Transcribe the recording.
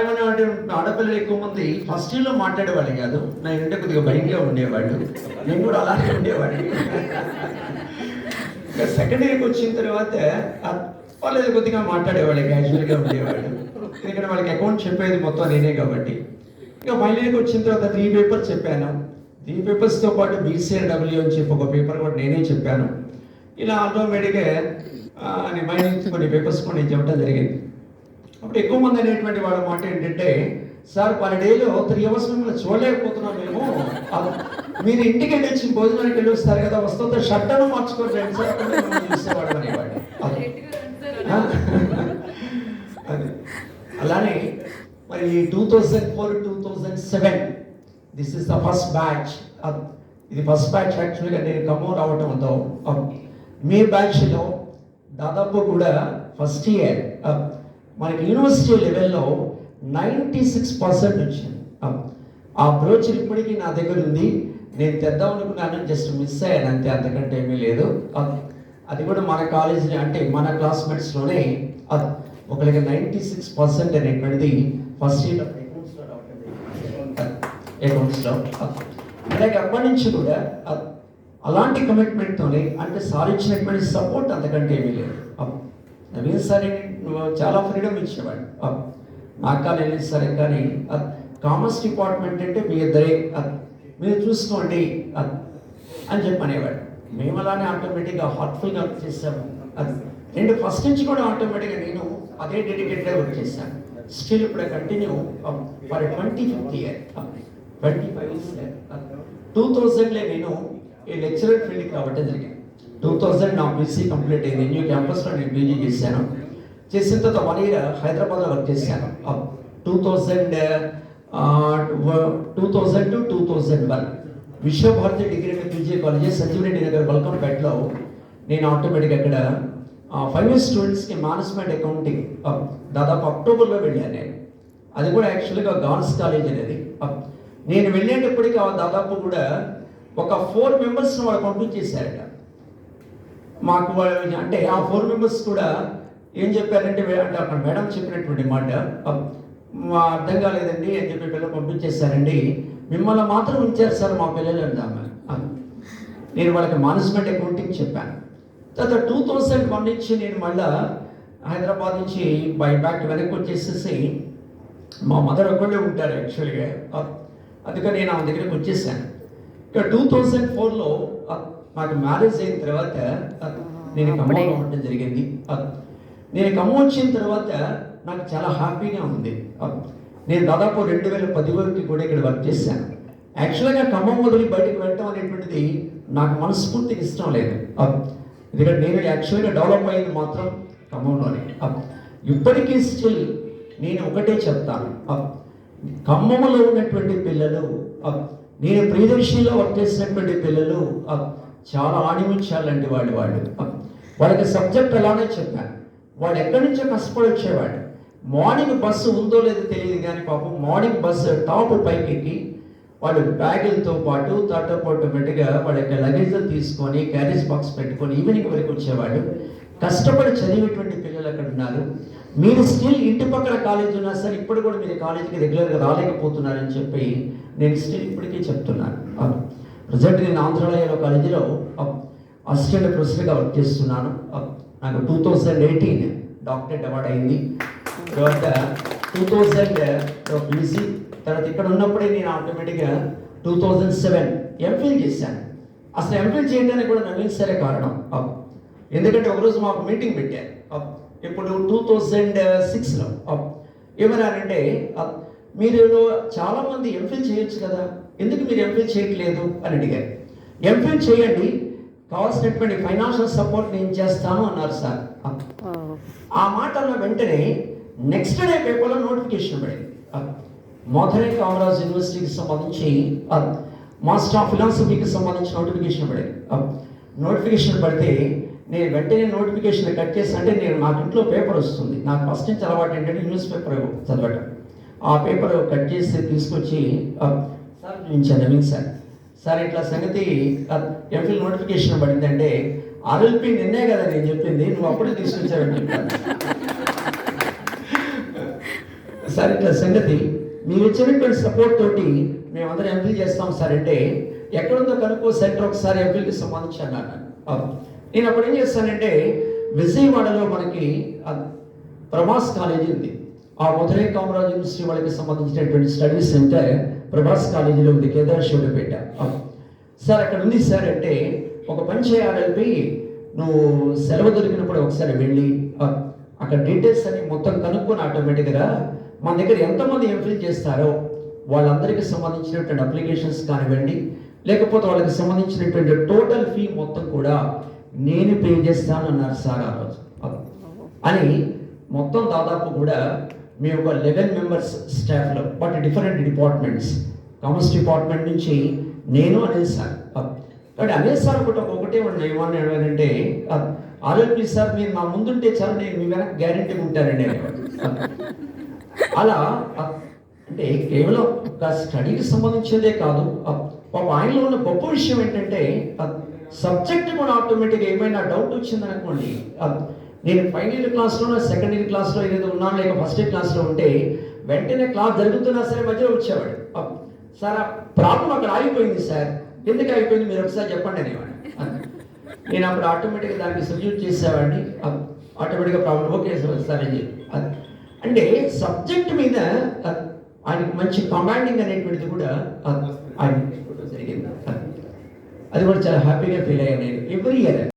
ఆడపిల్లలు ఎక్కువ మంది ఫస్ట్ ఇయర్లో మాట్లాడేవాళ్ళు కాదు. నా ఇంటే కొద్దిగా భయంగా ఉండేవాళ్ళు. నేను కూడా అలాగే ఉండేవాడిని. ఇంకా సెకండ్ ఇయర్కి వచ్చిన తర్వాత వాళ్ళు కొద్దిగా మాట్లాడేవాళ్ళు, క్యాజువల్గా ఉండేవాళ్ళు. ఎందుకంటే వాళ్ళకి అకౌంట్ చెప్పేది మొత్తం నేనే కాబట్టి. ఇంకా ఫైనల్ ఇయర్కి వచ్చిన తర్వాత 3 పేపర్స్ చెప్పాను. 3 పేపర్స్తో పాటు BCRW అని చెప్పి ఒక పేపర్ కూడా నేనే చెప్పాను. ఇలా ఆటోమేటిక్గా మైండ్ కొన్ని పేపర్స్ కూడా నేను చెప్పడం జరిగింది. అప్పుడు ఎక్కువ మంది అనేటువంటి వాళ్ళ మాట ఏంటంటే, సార్ పర్ డేలో 3 అవర్స్ మిమ్మల్ని చూడలేకపోతున్నాం మేము, మీరు ఇంటికి వెళ్ళి భోజనానికి వెళ్ళి వస్తారు కదా, వస్తుంటే షర్టను మార్చుకొని రండి సార్ చూసేవాడు అనేవాడు. అది అలానే మరి 2004-2007 this is the first batch. ఇది ఫస్ట్ బ్యాచ్. యాక్చువల్గా నేను ఖమ్మం రావడంతో మీ బ్యాచ్లో దాదాపు కూడా ఫస్ట్ ఇయర్ మనకి యూనివర్సిటీ లెవెల్లో 96% వచ్చింది. ఆ బ్రోచర్ ఇప్పటికీ నా దగ్గర ఉంది. నేను తెద్దాం అనుకున్నాను, జస్ట్ మిస్ అయ్యాను అంతే, అంతకంటే ఏమీ లేదు. అది కూడా మన కాలేజీ అంటే మన క్లాస్మేట్స్లోనే ఒకరికి 96% అనేటువంటిది ఫస్ట్ ఇయర్ అకౌంట్స్లో. అలాగే అప్పటి నుంచి కూడా అలాంటి కమిట్మెంట్తోనే, అంటే సార్ ఇచ్చినటువంటి సపోర్ట్ అంతకంటే ఏమీ లేదు. నవీన్ సార్ చాలా ఫ్రీడమ్ ఇచ్చేవాడు. మా అక్క నేను సరే, కానీ కామర్స్ డిపార్ట్మెంట్ అంటే మీ ఇద్దరే, మీరు చూసుకోండి అని చెప్పి అనేవాడు. మేము అలానే ఆటోమేటిక్గా హార్ట్ఫుల్గా వర్క్ చేసాము. రెండు ఫస్ట్ నుంచి కూడా ఆటోమేటిక్గా నేను అదే డెడికేటెడ్గా వర్క్ చేశాను. స్టిల్ ఇప్పుడు కంటిన్యూ ఫర్ 25th ఇయర్. 2000లో నేను ఈ లెక్చరర్ ఫీల్డ్కి రావడం జరిగింది. 2000 నా BC కంప్లీట్ అయింది. న్యూ క్యాంపస్లో నేను PG చేశాను. చేసిన తర్వాత 1 year హైదరాబాద్లో వర్క్ చేశాను. 2000 to 2001 Viswabharathi degree and PG colleges Sanjeeva Reddy Nagar బల్కంపేటలో నేను ఆటోమేటిక్గా అక్కడ 5 year స్టూడెంట్స్కి మేనేజ్మెంట్ అకౌంటింగ్ దాదాపు అక్టోబర్లో వెళ్ళాను నేను. అది కూడా యాక్చువల్గా గార్ల్స్ కాలేజ్ అనేది. నేను వెళ్ళేటప్పటికి దాదాపు కూడా ఒక 4 members వాళ్ళు పంపించేశారట మాకు. అంటే ఆ 4 members కూడా ఏం చెప్పారంటే, అంటే అక్కడ మేడం చెప్పినటువంటి మాట మా అర్థం కాలేదండి అని చెప్పి పిల్లలు పంపించేశారండి, మిమ్మల్ని మాత్రం ఉంచారు సార్ మా పిల్లలు అందామా. నేను వాళ్ళకి మేనేజ్మెంట్ అకౌంటింగ్ చెప్పాను. తర్వాత 2001 నుంచి నేను మళ్ళీ హైదరాబాద్ నుంచి బ్యాక్ వెనక్కి వచ్చేసేసి, మా మదర్ ఒక్కడే ఉంటారు యాక్చువల్గా, అందుకని నేను ఆమె దగ్గరికి వచ్చేసాను. ఇక 2004లో నాకు మ్యారేజ్ అయిన తర్వాత నేను ఖమ్మంలో ఉండడం జరిగింది. నేను ఖమ్మం వచ్చిన తర్వాత నాకు చాలా హ్యాపీగా ఉంది. నేను దాదాపు 2010 వరకు కూడా ఇక్కడ వర్క్ చేశాను. యాక్చువల్గా ఖమ్మం వదిలి బయటకు వెళ్ళటం అనేటువంటిది నాకు మనస్ఫూర్తిగా ఇష్టం లేదు. ఎందుకంటే నేను యాక్చువల్గా డెవలప్ అయ్యింది మాత్రం ఖమ్మంలోనే. ఇప్పటికీ స్టిల్ నేను ఒకటే చెప్తాను, ఖమ్మంలో ఉన్నటువంటి పిల్లలు, నేను ప్రియదర్శినిలో వర్క్ చేసినటువంటి పిల్లలు చాలా ఆణిముత్యాలండి వాళ్ళకి సబ్జెక్ట్ అలానే చెప్పాను. వాడు ఎక్కడి నుంచో కష్టపడి వచ్చేవాడు. మార్నింగ్ బస్సు ఉందో లేదో తెలియదు కానీ పాపం మార్నింగ్ బస్సు టాప్ పైకి ఎక్కి వాడు బ్యాగులతో పాటు ఆటోమేటిక్గా వాళ్ళ యొక్క లగేజ్లు తీసుకొని క్యారేజ్ బాక్స్ పెట్టుకొని ఈవినింగ్ వరకు వచ్చేవాడు. కష్టపడి చదివేటువంటి పిల్లలు అక్కడ ఉన్నారు. మీరు స్టిల్ ఇంటి పక్కన కాలేజ్ ఉన్నా సరే ఇప్పుడు కూడా మీరు కాలేజీకి రెగ్యులర్గా రాలేకపోతున్నారని చెప్పి నేను స్టిల్ ఇప్పటికీ చెప్తున్నాను. ప్రజెంట్ నేను ఆంధ్రాలయలో కాలేజీలో అసిస్టెంట్ ప్రొఫెసర్గా వర్క్ చేస్తున్నాను. నాకు 2018 డాక్టరేట్ అవార్డ్ అయింది. తర్వాత 2000 BC. తర్వాత ఇక్కడ ఉన్నప్పుడే నేను ఆటోమేటిక్గా 2007 MPhil చేశాను. అసలు MPhil చేయడానికి కూడా నవీన్ సరే కారణం. ఎందుకంటే ఒకరోజు మాకు మీటింగ్ పెట్టారు ఇప్పుడు 2006లో. ఏమన్నారంటే, మీరు చాలామంది MPhil చేయొచ్చు కదా, ఎందుకు మీరు MPhil చేయట్లేదు అని అడిగారు. MPhil చేయండి, కావాల్సినటువంటి ఫైనాన్షియల్ సపోర్ట్ నేను చేస్తాను అన్నారు సార్. ఆ మాటల్లో వెంటనే నెక్స్ట్ డే పేపర్లో నోటిఫికేషన్ పడింది. మధురై కామరాజ్ యూనివర్సిటీకి సంబంధించి మాస్టర్ ఆఫ్ ఫిలాసఫీకి సంబంధించి నోటిఫికేషన్ పడింది. నోటిఫికేషన్ పడితే నేను వెంటనే నోటిఫికేషన్ కట్ చేసి, అంటే నేను నాకు ఇంట్లో పేపర్ వస్తుంది, నాకు ఫస్ట్ నుంచి అలవాటు ఏంటంటే న్యూస్ పేపర్ చదవటం. ఆ పేపర్ కట్ చేసి తీసుకొచ్చి సార్ చూపించాను. నవీన్ సార్ ఇట్లా సంగతి MPhil నోటిఫికేషన్ పడిందంటే, RLP నిన్నే కదా నేను చెప్పింది, నువ్వు అప్పుడే తీసుకొచ్చావని చెప్పాను. సార్ ఇట్లా సంగతి మీరు ఇచ్చినటువంటి సపోర్ట్ తోటి మేమందరం ఎంఫిల్ చేస్తాం సార్ అంటే ఎక్కడుందో కనుక్కో సెంటర్ ఒకసారి ఎంఫిల్కి సంబంధించి అన్నాను. నేను అప్పుడు ఏం చేస్తానంటే విజయవాడలో మనకి ప్రభాస్ కాలేజీ ఉంది. ఆ మధురై కామరాజ్ యూనివర్సిటీ వాళ్ళకి సంబంధించినటువంటి స్టడీ సెంటర్ ప్రభాస్ కాలేజీలో ఉంది, కేదారేశ్వరపేట. సార్ అక్కడ ఉంది సార్ అంటే ఒక పని చేయాలి, నువ్వు సెలవు దొరికినప్పుడు ఒకసారి వెళ్ళి అక్కడ డీటెయిల్స్ అన్ని మొత్తం కనుక్కొని ఆటోమేటిక్గా మన దగ్గర ఎంతమంది ఎంఫిల్ చేస్తారో వాళ్ళందరికీ సంబంధించినటువంటి అప్లికేషన్స్ కానివ్వండి, లేకపోతే వాళ్ళకి సంబంధించినటువంటి టోటల్ ఫీ మొత్తం కూడా నేను పే చేస్తాను అన్నారు సార్ ఆ రోజు. అని మొత్తం దాదాపు కూడా మేము ఒక 11 మెంబర్స్ స్టాఫ్లో, but different departments, commerce department నుంచి నేను అనిల్ సార్. కాబట్టి అనిల్ సార్ ఒకటే ఏమన్నాడంటే ఆర్ఎల్పి సార్ మీరు నా ముందుంటే చాలు, నేను మీ వెనక గ్యారెంటీ ఉంటానండి. అలా అంటే కేవలం ఒక స్టడీకి సంబంధించిందే కాదు, ఆయనలో ఉన్న గొప్ప విషయం ఏంటంటే సబ్జెక్ట్ కూడా ఆటోమేటిక్గా ఏమైనా డౌట్ వచ్చిందనుకోండి, నేను ఫైనల్ ఇయర్ క్లాస్లో సెకండ్ ఇయర్ క్లాస్లో ఏదో ఉన్నాను, లేక ఫస్ట్ ఇయర్ క్లాస్లో ఉంటే వెంటనే క్లాస్ జరుగుతున్నా సరే మధ్యలో వచ్చేవాడు. సార్ ఆ ప్రాబ్లం అక్కడ ఆగిపోయింది సార్, ఎందుకు ఆగిపోయింది మీరు ఒకసారి చెప్పండి అనేవాడు. నేను అప్పుడు ఆటోమేటిక్గా దానికి సబ్జెక్ట్ చేసేవాడిని, ఆటోమేటిక్గా ప్రాబ్లం ఓకే సార్ అని చెప్పి. అంటే సబ్జెక్ట్ మీద ఆయనకి మంచి కమాండింగ్ అనేటువంటిది కూడా ఆయన జరిగింది. అది కూడా చాలా హ్యాపీగా ఫీల్ అయ్యాను నేను ఎవ్రీ ఇయర్.